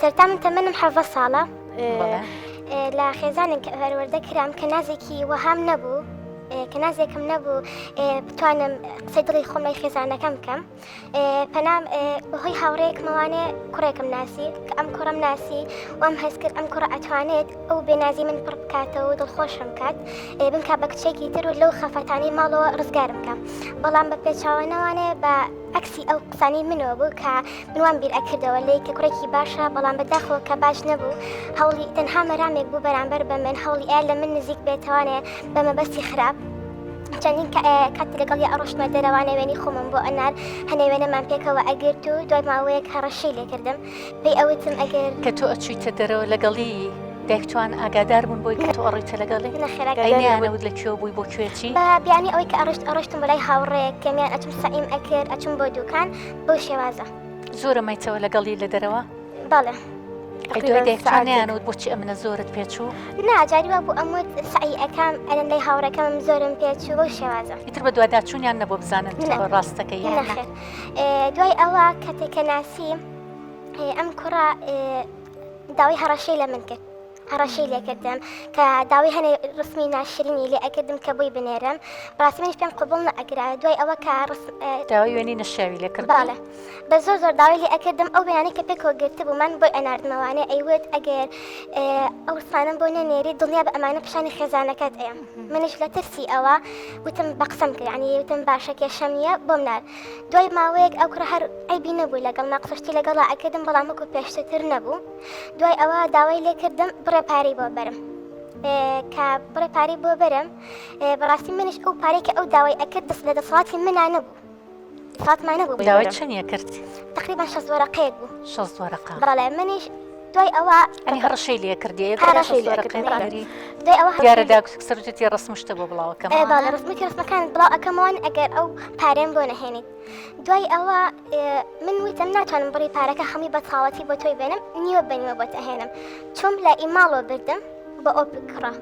سەرتا من تەمەنم 17 ساڵە بەڵێ لە خێزانێک هەروەردە کرام کە نازێکی وەهام نەبوو کە نازێکم نەبوو بتوانم قسەی دڵی خۆم لای خێزانەکەم بکەم پەنام بەهۆی هاوڕێیەکمەوانێ کوڕێکم ناسی کە ئەم کوڕم ناسی و ئەم هەست کرد ئەم کوڕە ئەتوانێت ئەو بێنازی من پڕ بکاتەوە و دڵخۆشم کات بمکە بە کچێکی تر و لەو خەفەتانی ماڵەوە ڕزگارم بکەم بەڵام بە پێچاوانەوانێ بە عکسی ئەو قسانی منەوە بوو کە منوان بیر ئەکردەوە لێی کە کوڕێکی باشە بەڵام بەداخەوە کە باش نەبوو هەوڵی تەنها مەرامێک بوو بەرامبەر بە من هەوڵی ئایا لە من نزیک بێتوانێ بە مەبەستی خراپ چەندین کاتی لەگەڵ یا ئەڕۆشتمە دەرەوانە وێنی خۆمم بۆ ئەنار هەنێوێنەمان پێکەوە ئەگرت و دوای ماوەیەک هەڕەشەی لێکردم پێی ئەوتم ئەگەر کە تۆ ئەچوویتە دەرەوە لەگەڵی دایکتوان ئاگادار بوون بۆی کە تۆ ئەڕۆیتە لەگەڵی ئەینیانەوت لەکوێ بووی بۆ کوێچی بە بیانی ئەوەی کە ئەڕۆشتم بەلای هاوڕێک کەمیان ئەچم سەعیم ئەکرد ئەچم بۆ دوکان بۆ شێوازە زۆرە مایتەوە لەگەڵی لە دەرەوە بەڵێ دوای دایکتوانیانوت بۆچی ئەمنە زۆرت پێچوو ناجاری وا بوو ئەموت سعی ئەەکەم ئەلەن لای هاوڕەکەم زۆرم پێچوو بۆ شێوازە ئیتر بە دوواداچوونیان نەبوو بزانن ڕاستەکەی نەخێر دوای ئەوە کاتێککە ناسی ئەم کوڕە داوای هەڕەشەی لە من کرد هەڕەشەی لێکردم کە داوای هەنێ ڕسمی ناشرینی لێ ئەکردم کە بۆی بنێرم بەڕاستی منیش پێم قبوڵ نەئەگرا دوای ئەوە کە داوای وێنی نەشاوی لێ کرد باڵێ بە زۆر داوای لێ ئەکردم ئەو وێنانەی کە پێکەوە گرتە بوو من بۆی ئەناردمەوانێ ئەیوت ئەگەر ئەو سانم بۆ نەنێری دڵنیا بە ئەمانە پیشانی خێزانەکەت ئەیە منیش لە ترسی ئەوە وتم بە قسەم کرد یعنی وتم باشە کێشەمیە بۆم نار دوای ماوەیەک ئەو کوڕە هەر عیبی نەبوو لەگەڵ ناقسەشتی لەگەڵا ئەکردم بەڵام وەکو پێشتر نەبوو دوای ئەوە داوای لێ کردم بڕێ پارەی بۆ بەرم کە بڕێ پارەی بۆ بەرم بەڕاستی منیش ئەو پارەی کە ئەو داوای ئەکرد دەست لە دەسەڵاتی منە نەبوو دەسەڵاتمان نەبوو داوای چەندیە کرد تقریبا 6 وەرەقەیەک بوو 6 وەرەقە بەڵێ منیش دوای ئەوە ئەنی هەڕەشەی لێ کردی دوای ئەوە دیارەدا سەرەتی ڕسمشتە بۆ بڵاوەکەم باڵێ ڕسمەکانت بڵاو ئەەکەمەوەن ئەگەر ئەو پارەم بۆ نەهێنیت دوای ئەوە من وتم ناتوانم بڕی پارەکە هەمی بەتاڵەتی بۆ تۆی بێنم نیوە بەنیوە بۆ تەهێنم چۆم لە ئیماڵۆ بردم بە ئۆ بکڕە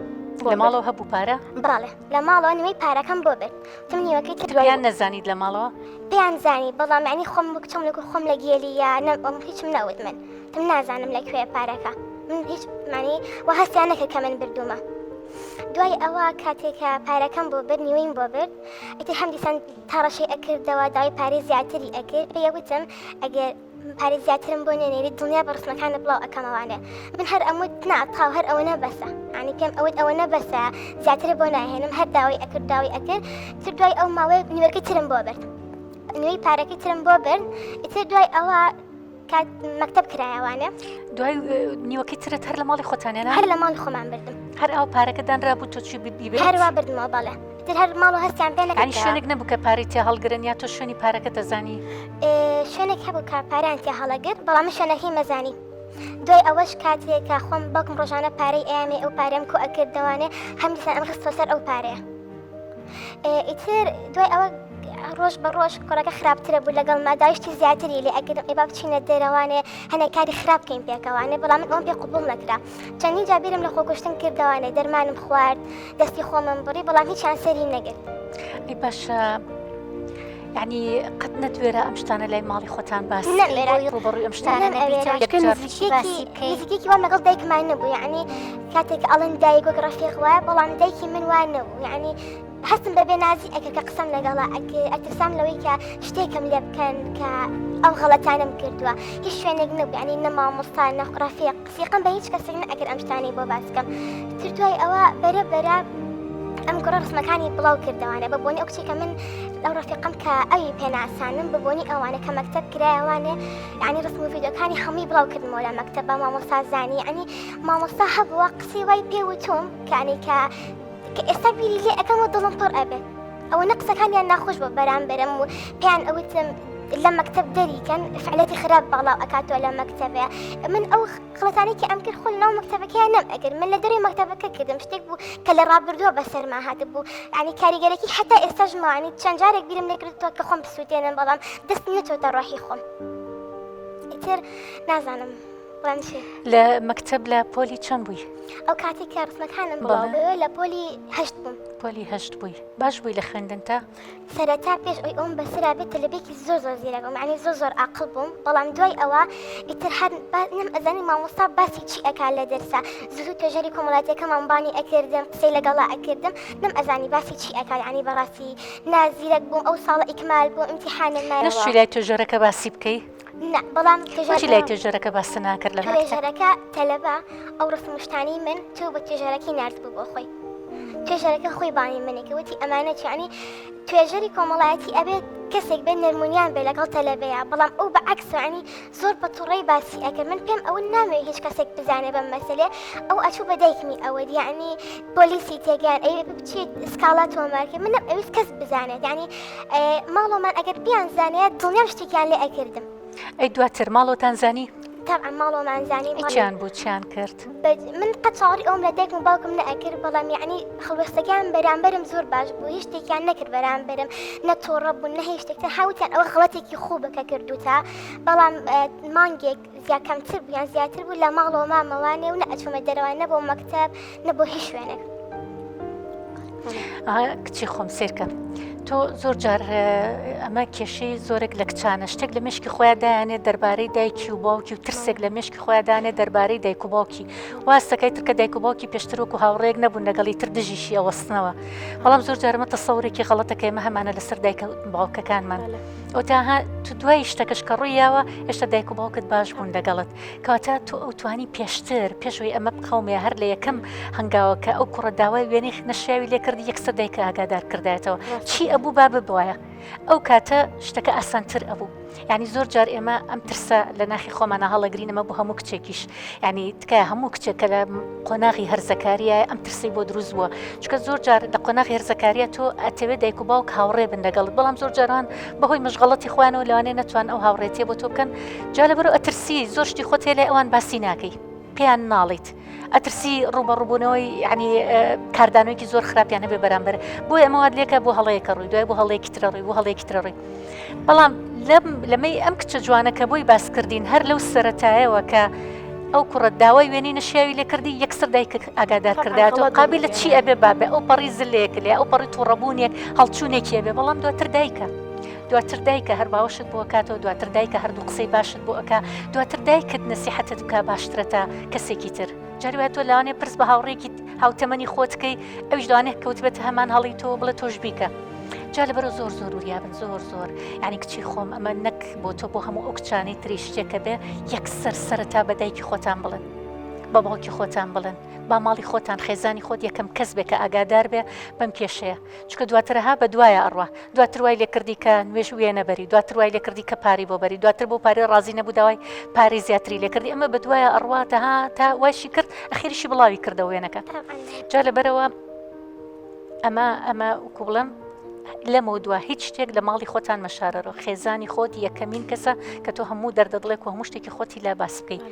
لە ماڵەوە هەبوو پارە باڵێ لە ماڵەوە نوێی پارەکەم بۆ برد تم نیوەکەی دوایان نەزانیت لە ماڵەوە پێیان زانی بەڵام عنی خۆم بکچم لەگو خۆم لە گێلی یا نەم هیچم نەوت من تم نازانم لەکوێ پارەکە من هیچ معنی و هەستیان نەکرد کە من بردومە دوای ئەوە کاتێکە پارەکەم بۆ برد نیوەیم بۆ برد ئیتر هەم دیسان تا ڕەشەی ئەکردەوە داوای پارەی زیاتری ئەکرد پێیەوتم ئەگەر پارێ زیاترم بۆ نێنێری دڵنیا بە ڕسمەکانە بڵاو ئەەکەمەوانێ من هەر ئەموت ناتاو هەر ئەوە نەبەسە عنی پێم ئەوت ئەوە نەبەسە زیاتر بۆ ناهێنم هەر داوای ئەکرد داوای ئەکرد تر دوای ئەو ماوەیە نیوەکەی ترم بۆ برد نوێی پارەکەی ترم بۆ برد ئیتر دوای ئەوە کات مەکتەب کرایەوانە دوای نیوەکەی ترت هەر لە ماڵی خۆتانێنە هەر لە ماڵی خۆمان بردم هەر ئەو پارەکەدانرا بوو تۆ چی بیبێت هەروە بردمەوە بەڵێ تر هەر ماڵ و هەستیان پێ ینی شوێنێک نەبوو کە پارەی تێ هەڵگرن یا تۆ شوێنی پارەکە دەزانی شوێنێک هەبوو کە پارەیان تێ هەڵەگرت بەڵام شوێنەکەی مەزانی دوای ئەوەش کاتێکە خۆم بەڵکم ڕۆژانە پارەی ئەیامێ ئەو پارەم کو ئەکردەوانێ هەم دیسان ئەم خستۆ سەر ئەو پارەیە ئیتر دوای ئەوە ڕۆژ بە ڕۆژ کوڕەکە خراپترە بوو لەگەڵ ماداویشتی زیاتری لێ ئەگەرم ئێبا بچینە دەرەوانێ هەنێک کاری خراپ بکەین پێکەوانێ بەڵام من ئەوم پێ قبوڵ نەکرا چەندین جابیرم لە خۆکوشتن کردەوانێ دەرمانم خوارد دەستی خۆمم بڕی بەڵام هیچیان سەری نەگرت ئەی باشە یعنی قەت نەتوێرە ئەم شتانە لای ماڵی خۆتان باس ڕوبەڕووی ئەم شتانە نزیکێکی وام لەگەڵ دایکمان نەبوو یعنی کاتێک ئەڵەن دایک وەک ڕەفیق وایە بەڵام دایکی من وان نەبوو یعنی هەستم بەبێ نازی ئەکە کە قسەم لەگەڵا ئەترسام لەوەی کە شتێکم لێ بکەن کە ئەو غەڵەتانم کردووە هیچ شوێنێک نەبوو یعنی نە مامۆستا نە ڕەفیق قسەیقم بە هیچ کەسێک نەئەکرد ئەم شتانەی بۆ باس بکەم تر دوای ئەوە بەرەبەرە ئەم کوڕە ڕسمەکانی بڵاو کردەوانێ بە بۆنی ئەو کچێکە من لەو ڕەفیقم کە ئەوی پێناسانم بە بۆنی ئەوانە کە مەکتەب کرایەوانێ یعنی ڕسم و ڤیدیۆکانی هەمووی بڵاو کردمەوە لە مەکتەبە مامۆستا زانی یعنی مامۆستا هەبووە قسەی وای پێوتوم کانی کە ئێستا بیری لێ ئەەکەمەوە دڵم پڕ ئەبێت ئەوە نە قسەکانیان ناخۆش بە بەرامبەرم و پێیان ئەوتم لە مەکتەب دەریکەن فعلەتی خراپ باڵاو ئەکاتەوە لە مەکتەبێ من ئەو غڵەتانێکی ئەم کرد خۆ لەناو مەکتەبەکەیان نەم ئەگەر من لە دەروی مەکتەبەکە کردم شتێک بوو کە لە ڕابردووە بەسەرما هاتبوو ینی کاریگەرێکی حتا ئێستاش ماوانی چەند جارێک بیرم لێکردووە کە خۆم بسووتێنم بەڵام دەست نەچۆتە ڕۆحی خۆم ئیتر نازانم وامشي لە مەکتەب لە پۆلی چەند بووی؟ ئەو کاتێک کە ڕسمەکانم بڵاو بووە لە پۆلی هەشت بووم. پۆلی هەشت بووی. باش بووی لە خوێندن تا؟ سەرەتا پێش ئەوی ئەوم بەسرا بێت تەلەبێکی زۆر زیرەک بووم، یعنی زۆر عاقڵ بووم، بەڵام دوای ئەوە ئیتر هەر نەم ئەزانی مامۆستا باسی چی ئەکا لە دەرسا، زوو توێژەری کۆمەڵاتیەکەمان بانی ئەکردم، قسەی لەگەڵا ئەکردم، نەم ئەزانی باسی چی ئەکا، یعنی بەڕاستی نازیرەک بووم. ئەو ساڵە ئیکمال بوو، ئیمتیحانم مایەوە. نەشتی لای توێژەرەکە باسی بکەی؟ نه، بەڵام چی لای توێژەرەکە باسی ناکرد لە مەکتەب؟ توێژەرەکە تەلەبە ئەو ڕسمشتانی من تۆ بە توێژەرەکەی نرد بوو بۆ خۆی. توێژەرەکە خۆی بانی منێکەوەتی ئەمانە چیانی توێژەری کۆمەڵایەتی ئەبێت کەسێک بێ نەرمونیان بێ لەگەڵ تەلەبەیە، بەڵام ئەو بەعکسانی زۆر بە تووڕەی باسی ئەکرد. من پێم ئەوە نامەوێت هیچ کەسێک بزانێ بەم مەسەلێ، ئەو ئەچوو بە دایکمی ئەوە یعنی پۆلیسی تێگەیان ئەوێ بچیت سکاڵا تۆمارکە، من ئەویست کەس بزانێت، یعنی ماڵۆمان ئەگەر بیان زانێت دڵنیام شتێکیان لێ ئەکردم. ئەی دواتر ماڵۆتان زانی؟ طبعا ماڵۆمان زانی. چیان بوو چیان کرد؟ من قەت چاوەڕی ئەوم لە دایکم و باوکم نەئەکرد، بەڵام یعنی خەڵوەستەکان بەرامبەرم زۆر باش بوو، هیچ شتێکیان نەکرد بەرامبەرم، نەتۆڕە بوون نە هیچ شتێکتان هاوتیان ئەوە غڵەتێکی خوبەکە کردوتە، بەڵام مانگێک کەمتر بوو یان زیاتر بوو لە ماڵەوە مامەوانێ و نەئەچوومە دەرەوە نەبۆ مەکتەب نەبۆ هیچ شوێنێک. کچی خۆم سیرکە تۆ زۆر جار ئەمە کێشەی زۆرێک لە کچانە شتێک لە مشکی خۆیان دایانێت دەربارەی دایکی و باوکی و ترسێک لە مشکی خۆیان دانێت دەربارەی دایک و باوکی، واستەکەی ترکە دایک و باوکی پێشتر وەکو هاوڕێک نەبوون لەگەڵی تر دژیشی ئەوەستنەوە، بەڵام زۆر جارمە تەسەوڕێکی غەڵەتەکەی مە هەمانە لەسەر دایک باوکەکانمان. ئەو تاها تو دوای شتەکەش کە ڕوویاوە هێشتا دایک و باوکت باش بوون لەگەڵت، کەواتە تۆ ئەو توانی پێشتر پێشەوەی ئەمە بقەومێ هەر لە یەکەم هەنگاوەکە ئەو کوڕە داوای وێنەی نەشیاوی لێ کردی یەکسەر دایکە ئاگادار کردایەتەوە چی ئەبوو با ببوایە، ئەو کاتە شتەکە ئاسانتر ئەبوو. یعنی زۆر جار ئێمە ئەم ترسە لە ناخی خۆمانە هەڵەگرینەمە بۆ هەموو کچێکیش، یعنی تکایە هەموو کچێکە لە قۆناغی هەرزەکاریە ئەم ترسی بۆ دروست بووە، چکە زۆر جار لە قۆناغی هەرزەکاریە تۆ ئەتەوێت دایک و باوک هاوڕێ بن لەگەڵت، بەڵام زۆر جاران بەهۆی مەشغەڵەتی خۆیانەوە لەوانەیە نەتوان ئەو هاوڕێتیە بۆ تۆ بکەن، جا لەبەرەوە ئەترسی زۆر شتی خۆت هێ لێ ئەوان باسی ناکەی پێیان ناڵیت، ئەترسی ڕوبەڕووبوونەوەی ینی کاردانەوەیکی زۆر خراپیان هەبێ بەرامبەر بۆی ئەمەوات لێکە بۆ هەڵەیەکە ڕووی دوای بۆ هەڵەیەکی ترە ڕووی بۆ هەڵەیەکی ترە ڕووی، بەڵام لەمەی ئەم کچە جوانەکە بۆی باسکردین هەر لەو سەرەتایەوە کە ئەو کوڕەت داوای وێنی نەشیاوی لێ کردی یەکسەر دایکە ئاگادار کرداتەوە قابل لە چی ئەبێ بابێ ئەو پەڕی زلەیەک لێ ئەو پەڕی تووڕەبوونێک هەڵچوونێکی ئەبێ، بەڵام دواتر دایکە دواتر دایکە هەر باوەشت بۆ کاتەوە، دواتر دایکە هەردوو قسەی باشت بۆ ئەکا، دواتر دایکت نەسیحەتت بکە باشترە تا کەسێکی تر. جاری وایە تۆ لەوانێ پرس بە هاوڕێکی هاوتەمەنی خۆتکەی ئەویش دوانێ کەوت بێت هەمان هەڵی تۆ بڵێ تۆش بیکە. جا لەبەرەوە زۆر وریابن زۆر یعنی کچی خۆم ئەمە نەک بۆ تۆ بۆ هەموو ئەو کچانی تری شتێکە بێ یەکسەر سەرەتا بە دایکی خۆتان بڵن، بە باوکی خۆتان بڵن، با ماڵی خۆتان خێزانی خۆت یەکەم کەس بێ کە ئاگادار بێ بەم کێشەیە، چکە دواترها بە دوایە ئەڕوا، دواتر وای لێ کردی کە نوێژ وێ نەبەری، دواتر وای لێ کردی کە پاری بۆ بەری، دواتر بۆ پارێ ڕازی نەبوو داوای پارەی زیاتری لێ کردی، ئەمە بە دوایە ئەڕوا تا وایشی کرد ئەخیریشی بڵاوی کردەوە وێنەکە. جا لەبەرەوە ئەمە وەکو بڵێم لەمە دوا هیچ شتێک لە ماڵی خۆتان مەشارەرەوە، خێزانی خۆت یەکەمین کەسە کە تۆ هەموو دەردەدڵێک و هەموو شتێکی خۆتی لا باس بکەیت.